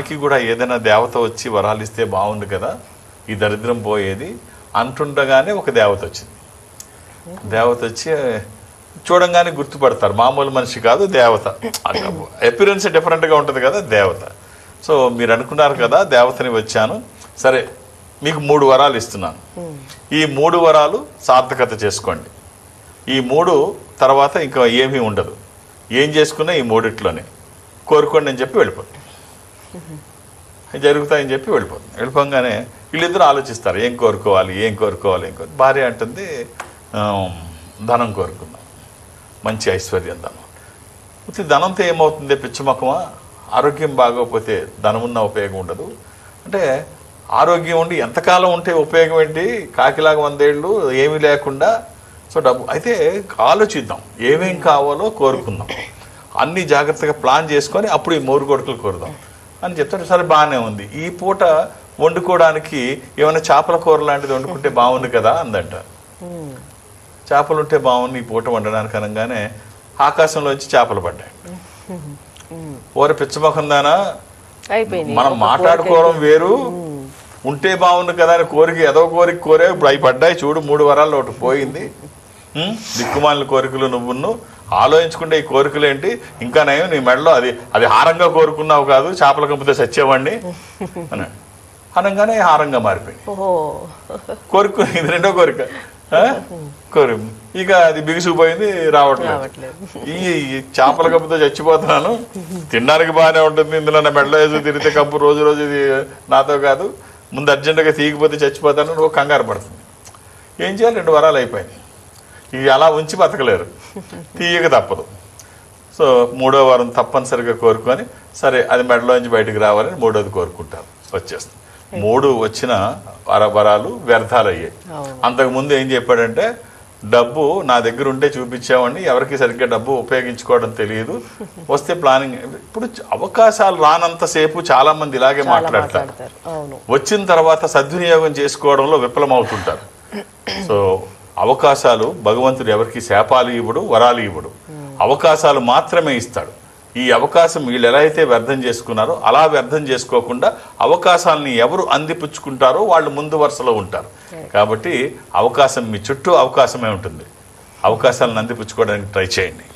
మనకి కూడా ఏదైనా దేవత వచ్చి వరాలు ఇస్తే బాగుండు కదా, ఈ దరిద్రం పోయేది అంటుండగానే ఒక దేవత వచ్చింది. దేవత వచ్చి చూడంగానే గుర్తుపడతారు, మామూలు మనిషి కాదు దేవత. అపిరెన్స్ డిఫరెంట్గా ఉంటుంది కదా దేవత. సో మీరు అనుకున్నారు కదా దేవతని వచ్చాను, సరే మీకు 3 వరాలు ఇస్తున్నాను, ఈ 3 వరాలు సార్థకత చేసుకోండి, ఈ 3 తర్వాత ఇంకా ఏమీ ఉండదు, ఏం చేసుకున్నా ఈ 3 కోరుకోండి అని చెప్పి వెళ్ళిపోతుంది. జరుగుతాయని చెప్పి వెళ్ళిపోతుంది. వెళ్ళిపోగానే వీళ్ళిద్దరూ ఆలోచిస్తారు ఏం కోరుకోవాలి ఏం కోరుకోవాలి ఏం కోరు. భార్య అంటుంది ధనం కోరుకుందాం, మంచి ఐశ్వర్యం, ధనం. ధనంతో ఏమవుతుంది పిచ్చిమొక్కమా, ఆరోగ్యం బాగోకపోతే ధనం ఉన్న ఉపయోగం ఉండదు అంటే, ఆరోగ్యం ఉండి ఎంతకాలం ఉంటే ఉపయోగం ఏంటి, కాకిలాగా 100 ఏళ్ళు ఏమీ లేకుండా. సో డబ్బు అయితే ఆలోచిద్దాం, ఏమేం కావాలో కోరుకుందాం, అన్ని జాగ్రత్తగా ప్లాన్ చేసుకొని అప్పుడు ఈ 3 కొడుకులు కోరుదాం అని చెప్తారు. సరే బాగానే ఉంది, ఈ పూట వండుకోవడానికి ఏమైనా చేపల కూర లాంటిది వండుకుంటే బాగుంది కదా అందంట. చేపలు ఉంటే బాగుంది ఈ పూట వండడానికి అనగానే ఆకాశంలోంచి చేపలు పడ్డాయి. ఓర పిచ్చమొకందానా, మనం మాట్లాడుకోవడం వేరు, ఉంటే బాగుంది కదా అని కోరిక ఏదో కోరిక కోరే, ఇప్పుడు అవి పడ్డాయి చూడు, 3 వరాల్లో ఒకటి పోయింది. దిక్కుమాలిన కోరికలు నువ్వును ఆలోచించుకుంటే ఈ కోరికలు ఏంటి, ఇంకా నయం నీ మెడలో అది హారంగా కోరుకున్నావు కాదు, చేపల కంపితే చచ్చేవాడిని అని అనగానే హారంగా మారిపోయింది. కోరిక ఇది 2వ కోరిక ఇక అది బిగుసుకుపోయింది, రావట్లేదు. ఈ చేపల కంపుతో చచ్చిపోతున్నాను, తినడానికి బాగానే ఉంటుంది, ఇందులో నా మెడలో వేసి తిరిగితే కంపు రోజు రోజు ఇది నాతో కాదు, ముందు అర్జెంటుగా తీగిపోతే చచ్చిపోతాను, నువ్వు కంగారు పడుతుంది. ఏం చేయాలి, 2 వరాలు అయిపోయినాయి, ఇవి అలా ఉంచి బతకలేరు, తీయక తప్పదు. సో 3వ వారం తప్పనిసరిగా కోరుకొని సరే అది మెడలోంచి బయటకు రావాలని 3వది కోరుకుంటారు, వచ్చేస్తుంది. 3 వచ్చిన వరాలు వ్యర్థాలు అయ్యాయి. అంతకుముందు ఏం చెప్పాడంటే, డబ్బు నా దగ్గర ఉంటే చూపించామని, ఎవరికి సరిగ్గా డబ్బు ఉపయోగించుకోవడం తెలియదు, వస్తే ప్లానింగ్. ఇప్పుడు అవకాశాలు రానంతసేపు చాలా మంది ఇలాగే మాట్లాడతారు, వచ్చిన తర్వాత సద్వినియోగం చేసుకోవడంలో విఫలమవుతుంటారు. సో అవకాశాలు భగవంతుడు ఎవరికి శాపాలు ఇవ్వడు, వరాలు ఇవ్వడు, అవకాశాలు మాత్రమే ఇస్తాడు. ఈ అవకాశం వీళ్ళు ఎలా అయితే వ్యర్థం చేసుకున్నారో అలా వ్యర్థం చేసుకోకుండా అవకాశాలని ఎవరు అందిపుచ్చుకుంటారో వాళ్ళు ముందు వరుసలో ఉంటారు. కాబట్టి అవకాశం మీ చుట్టూ అవకాశమే ఉంటుంది, అవకాశాలను అందిపుచ్చుకోవడానికి ట్రై చేయండి.